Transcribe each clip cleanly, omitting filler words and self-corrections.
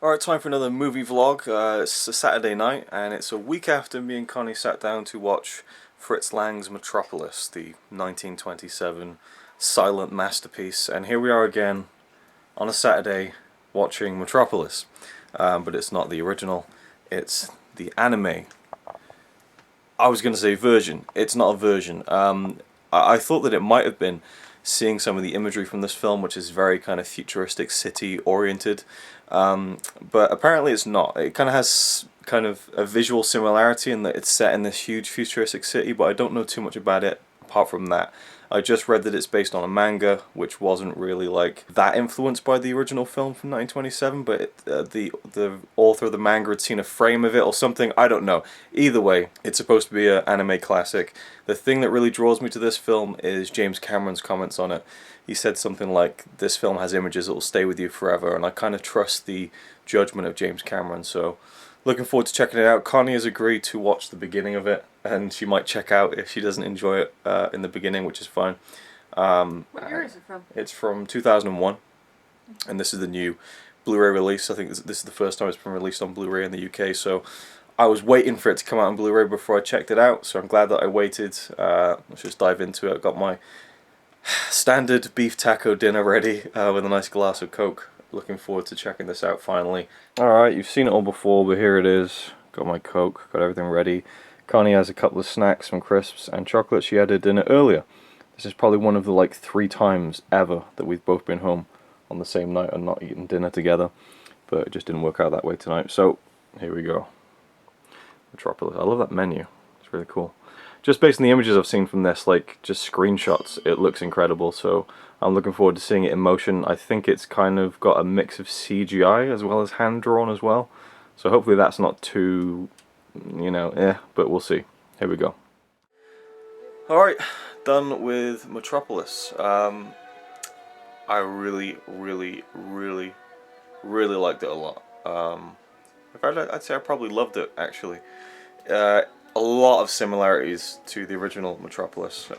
Alright, time for another movie vlog. It's a Saturday night, and it's a week after me and Connie sat down to watch Fritz Lang's Metropolis, the 1927 silent masterpiece. And here we are again on a Saturday watching Metropolis. But it's not the original, it's the anime. I was going to say version. It's not a version. I thought that it might have been, seeing some of the imagery from this film, which is very kind of futuristic city oriented, but apparently it's not. It kind of has kind of a visual similarity in that it's set in this huge futuristic city, but I don't know too much about it apart from that. I just read that it's based on a manga, which wasn't really like that influenced by the original film from 1927, but the author of the manga had seen a frame of it or something. I don't know. Either way, it's supposed to be an anime classic. The thing that really draws me to this film is James Cameron's comments on it. He said something like, "This film has images that will stay with you forever," and I kind of trust the judgment of James Cameron. So, looking forward to checking it out. Connie has agreed to watch the beginning of it, and she might check out if she doesn't enjoy it in the beginning, which is fine. What year is it from? It's from 2001, and this is the new Blu-ray release. I think this is the first time it's been released on Blu-ray in the UK, so I was waiting for it to come out on Blu-ray before I checked it out, so I'm glad that I waited. Let's just dive into it. I've got my standard beef taco dinner ready with a nice glass of Coke. Looking forward to checking this out finally. Alright, you've seen it all before, but here it is. Got my Coke, got everything ready. Connie has a couple of snacks, some crisps and chocolate. She added dinner earlier. This is probably one of the 3 times ever that we've both been home on the same night and not eaten dinner together. But it just didn't work out that way tonight. So, here we go. Metropolis. I love that menu. It's really cool. Just based on the images I've seen from this, just screenshots, it looks incredible. So I'm looking forward to seeing it in motion. I think it's kind of got a mix of CGI as well as hand-drawn as well. So hopefully that's not too, but we'll see. Here we go. Alright, done with Metropolis. I really liked it a lot. In fact, I'd say I probably loved it, actually. A lot of similarities to the original Metropolis.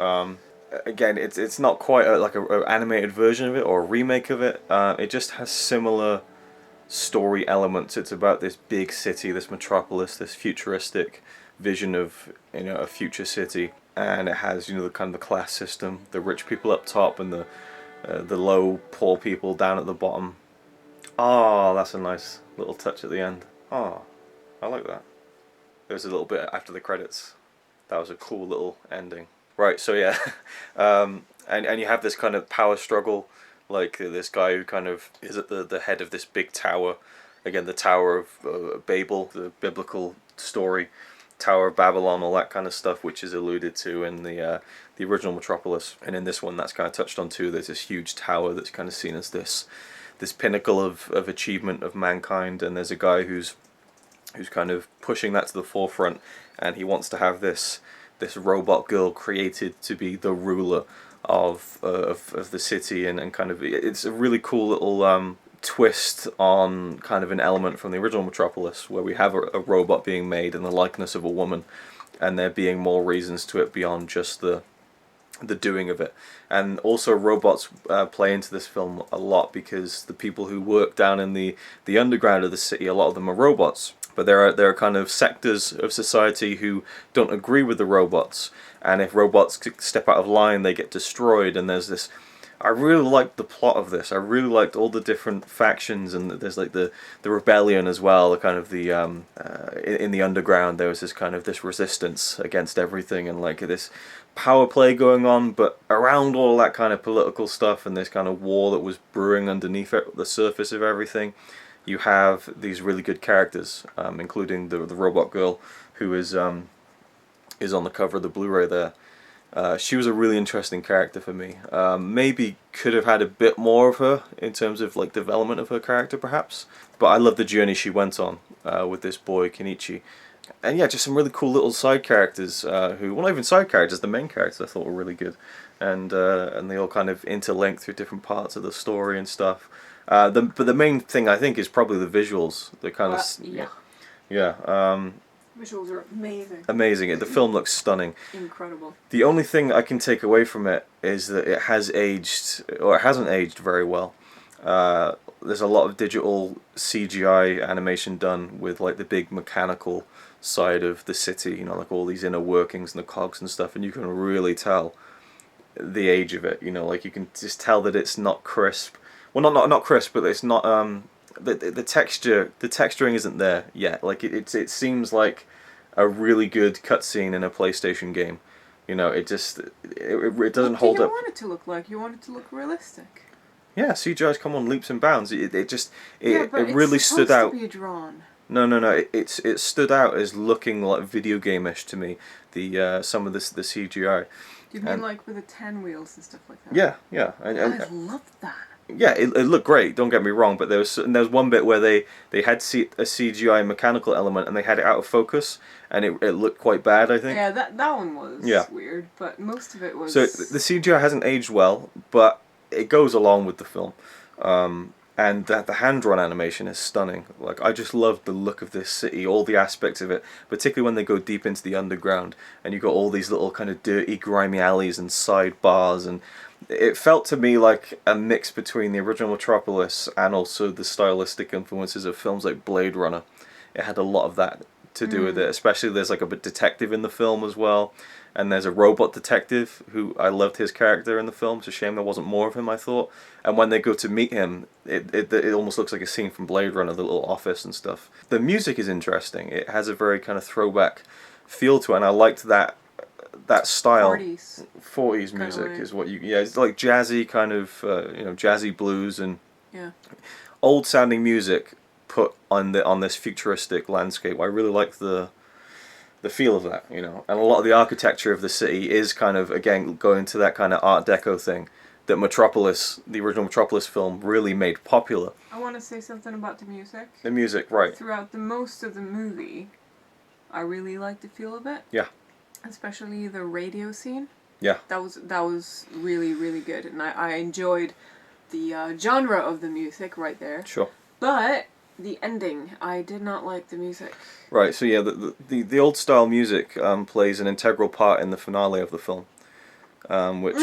Again, it's not quite like an animated version of it or a remake of it. It just has similar story elements. It's about this big city, this metropolis, this futuristic vision of a future city, and it has the kind of the class system, the rich people up top and the low poor people down at the bottom. Oh, that's a nice little touch at the end. Oh, I like that. There's a little bit after the credits. That was a cool little ending. Right, so yeah, and you have this kind of power struggle, like this guy who kind of is at the head of this big tower. Again, the Tower of Babel, the biblical story, Tower of Babylon, all that kind of stuff, which is alluded to in the original Metropolis, and in this one that's kind of touched on too. There's this huge tower that's kind of seen as this pinnacle of achievement of mankind, and there's a guy who's kind of pushing that to the forefront, and he wants to have this robot girl created to be the ruler of the city, and kind of it's a really cool little twist on kind of an element from the original Metropolis, where we have a robot being made in the likeness of a woman, and there being more reasons to it beyond just the doing of it. And also robots play into this film a lot, because the people who work down in the underground of the city, a lot of them are robots. But there are kind of sectors of society who don't agree with the robots, and if robots step out of line, they get destroyed. And there's this. I really liked the plot of this. I really liked all the different factions, and there's the rebellion as well. The kind of the in the underground, there was this resistance against everything, and this power play going on. But around all that kind of political stuff and this kind of war that was brewing underneath the surface of everything, you have these really good characters, including the robot girl who is on the cover of the Blu-ray there. She was a really interesting character for me. Maybe could have had a bit more of her in terms of development of her character, perhaps. But I love the journey she went on with this boy Kenichi. And yeah, just some really cool little side characters who, well, not even side characters, the main characters I thought were really good, and they all kind of interlink through different parts of the story and stuff. But the main thing I think is probably the visuals. The kind of yeah. Visuals are amazing. Amazing. The film looks stunning. Incredible. The only thing I can take away from it is that it has aged, or it hasn't aged very well. There's a lot of digital CGI animation done with like the big mechanical side of the city, you know, like all these inner workings and the cogs and stuff, and you can really tell the age of it. You know, like you can just tell that it's not crisp. Well, not crisp, but it's not the texturing isn't there yet. Like it seems like a really good cutscene in a PlayStation game. You know, it doesn't hold up. What do you want it to look like? You want it to look realistic. Yeah, CGI's come on leaps and bounds. It really it's stood supposed out. to be drawn. No. It stood out as looking like video game-ish to me. The some of the CGI. You mean like with the 10 wheels and stuff like that? Yeah, I love that. yeah, it looked great. Don't get me wrong, but there was one bit where they had a CGI mechanical element and they had it out of focus, and it looked quite bad. I think. Yeah, that one was weird, but most of it was. So the CGI hasn't aged well, but it goes along with the film, and the hand-drawn animation is stunning. Like, I just love the look of this city, all the aspects of it, particularly when they go deep into the underground, and you got all these little kind of dirty, grimy alleys and side bars, and it felt to me like a mix between the original Metropolis and also the stylistic influences of films like Blade Runner. It had a lot of that to do with it, especially there's like a detective in the film as well, and there's a robot detective who I loved his character in the film. It's a shame there wasn't more of him, I thought. And when they go to meet him, it almost looks like a scene from Blade Runner, the little office and stuff. The music is interesting. It has a very kind of throwback feel to it, and I liked that style. 40s music is what you... Yeah, it's like jazzy kind of, jazzy blues and old sounding music put on this futuristic landscape. I really like the feel of that, you know, and a lot of the architecture of the city is kind of, again, going to that kind of Art Deco thing that Metropolis, the original Metropolis film, really made popular. I want to say something about the music. The music, right. Throughout most of the movie, I really liked the feel of it. Yeah. Especially the radio scene. Yeah. That was really, really good, and I enjoyed the genre of the music right there. Sure. But the ending, I did not like the music. Right, so yeah, the old style music plays an integral part in the finale of the film, which...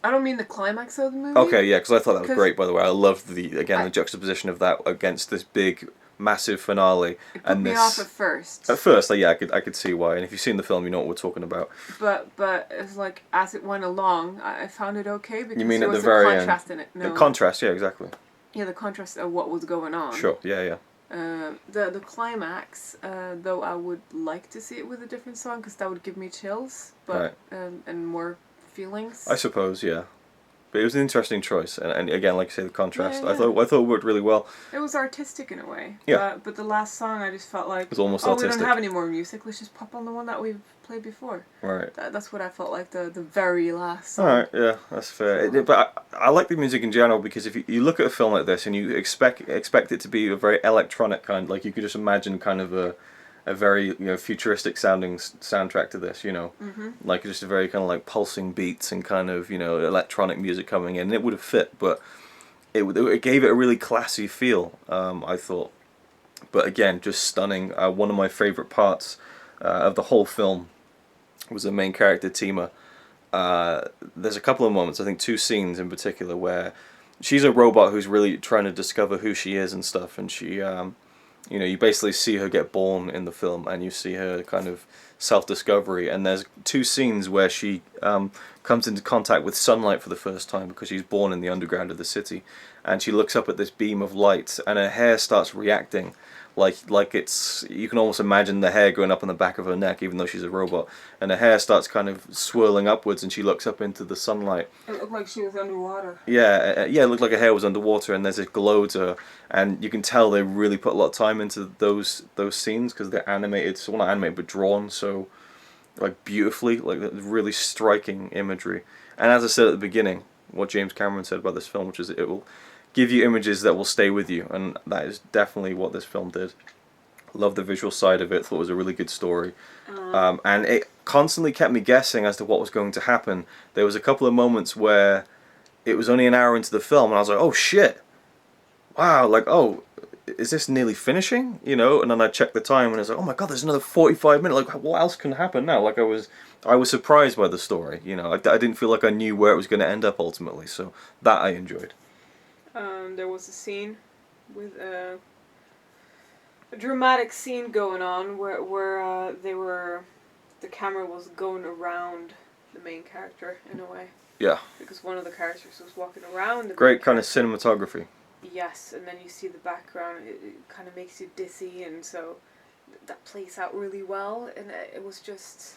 I don't mean the climax of the movie. Okay, yeah, because I thought that was great, by the way. I loved the juxtaposition of that against this big, massive finale. It put me off at first. At first, I could see why, and if you've seen the film, you know what we're talking about. But it's like, as it went along, I found it okay, because you mean there at was the very a contrast end? In it. No. The contrast, yeah, exactly. Yeah, the contrast of what was going on. Sure, yeah. The climax, though I would like to see it with a different song, because that would give me chills, but and more feelings. I suppose, yeah. But it was an interesting choice, and again, like you say, the contrast. Yeah. I thought it worked really well. It was artistic in a way. Yeah. But the last song, I just felt like, it was almost we artistic. don't have any more music. Let's just pop on the one that we've played before. Right. That's what I felt like the very last song. All right, yeah, that's fair. But I like the music in general, because if you look at a film like this and you expect it to be a very electronic kind, like you could just imagine kind of a very futuristic sounding soundtrack to this, like just a very kind of like pulsing beats and kind of electronic music coming in, and it would have fit, but it gave it a really classy feel, I thought. But again, just stunning. One of my favorite parts of the whole film was the main character Tima. There's a couple of moments, I think 2 scenes in particular, where she's a robot who's really trying to discover who she is and stuff, and she you basically see her get born in the film, and you see her kind of self-discovery, and there's 2 scenes where she comes into contact with sunlight for the first time, because she's born in the underground of the city, and she looks up at this beam of light, and her hair starts reacting like it's, you can almost imagine the hair going up on the back of her neck, even though she's a robot, and her hair starts kind of swirling upwards, and she looks up into the sunlight. It looked like she was underwater. Yeah, it looked like her hair was underwater, and there's a glow to her, and you can tell they really put a lot of time into those scenes, because they're animated, well, not animated, but drawn so like beautifully, like really striking imagery. And as I said at the beginning, what James Cameron said about this film, which is it will give you images that will stay with you, and that is definitely what this film did. Love the visual side of it, thought it was a really good story. And it constantly kept me guessing as to what was going to happen. There was a couple of moments where it was only an hour into the film, and I was like, oh shit, wow, like, oh, is this nearly finishing? And then I checked the time, and I was like, oh my god, there's another 45 minutes, like, what else can happen now? Like, I was surprised by the story, I didn't feel like I knew where it was going to end up ultimately, so that I enjoyed. There was a scene with a dramatic scene going on where the camera was going around the main character in a way. Yeah. Because one of the characters was walking around the Great kind of cinematography. Yes, and then you see the background, it kind of makes you dizzy, and so that plays out really well, and it was just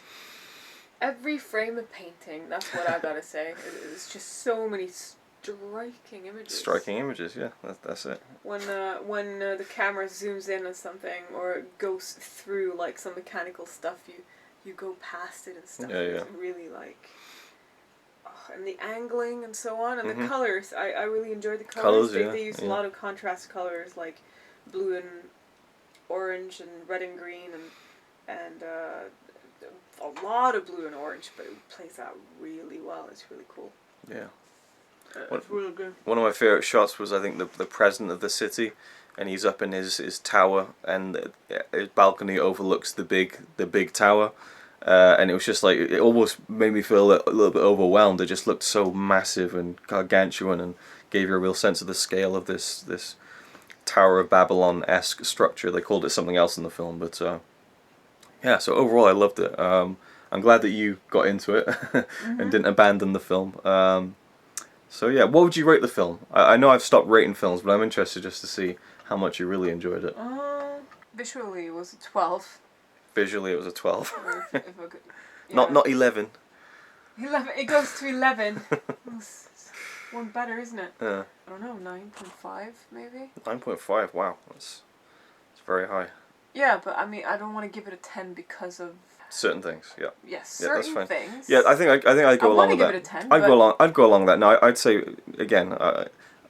every frame of painting, that's what I gotta say. It's just so many striking images. Striking images, yeah, that's it. When the camera zooms in on something, or it goes through like some mechanical stuff, you go past it and stuff. Yeah. It's really like... and the angling and so on, and the colors. I really enjoyed the colors. They use a lot of contrast colors, like blue and orange and red and green, and a lot of blue and orange, but it plays out really well. It's really cool. Yeah. It's really good. One of my favourite shots was, I think, the president of the city, and he's up in his tower, and his balcony overlooks the big tower. And it was just like, it almost made me feel a little bit overwhelmed. It just looked so massive and gargantuan, and gave you a real sense of the scale of this Tower of Babylon-esque structure. They called it something else in the film, but yeah. So overall, I loved it. I'm glad that you got into it and didn't abandon the film. So yeah, what would you rate the film? I know I've stopped rating films, but I'm interested just to see how much you really enjoyed it. Visually, it was a 12. Visually, it was a 12. If I could, yeah. Not 11. 11. It goes to 11. It's one better, isn't it? Yeah. I don't know, 9.5 maybe. 9.5. Wow, it's very high. Yeah, but I mean, I don't want to give it a 10 because of certain things. Yeah. Yes, certain things. Yeah, I think I'd go along with that. Give it a 10, I'd go along with that. No, I'd say again.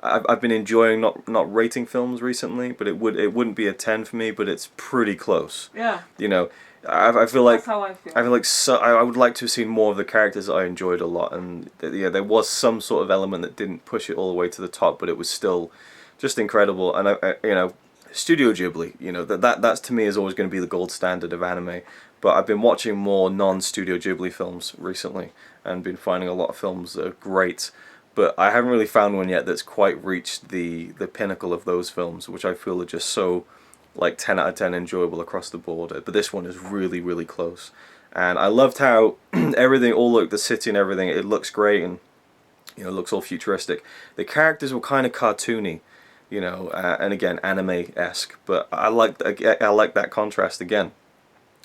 I've been enjoying not rating films recently, but it wouldn't be a 10 for me, but it's pretty close. Yeah. You know, I feel like that's how I feel. I feel like I would like to have seen more of the characters that I enjoyed a lot, and yeah, there was some sort of element that didn't push it all the way to the top, but it was still just incredible. And you know, Studio Ghibli, you know, that's to me is always going to be the gold standard of anime. But I've been watching more non-Studio Ghibli films recently, and been finding a lot of films that are great. But I haven't really found one yet that's quite reached the pinnacle of those films, which I feel are just so, like, 10 out of 10 enjoyable across the board. But this one is really, really close. And I loved how everything, the city and everything, it looks great, and, you know, it looks all futuristic. The characters were kind of cartoony, you know, and again, anime-esque. But I like that contrast again.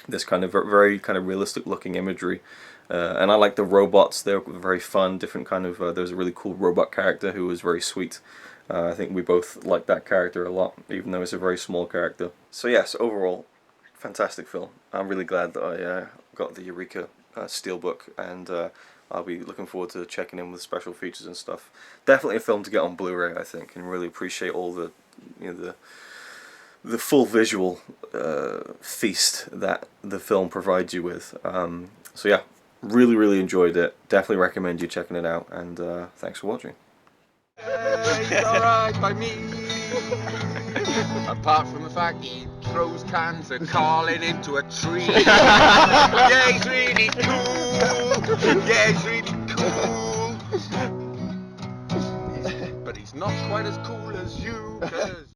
This kind of very kind of realistic looking imagery. And I like the robots. They're very fun, different kind of... there was a really cool robot character who was very sweet. I think we both liked that character a lot, even though it's a very small character. So yes, overall, fantastic film. I'm really glad that I got the Eureka Steelbook, and I'll be looking forward to checking in with special features and stuff. Definitely a film to get on Blu-ray, I think, and really appreciate all the, you know, the full visual feast that the film provides you with. So yeah. Really, really enjoyed it. Definitely recommend you checking it out, and thanks for watching. It's alright by me. Apart from the fact he throws cans of Carlin into a tree. Yeah, he's really cool. Yeah, he's really cool. But he's not quite as cool as you, 'cause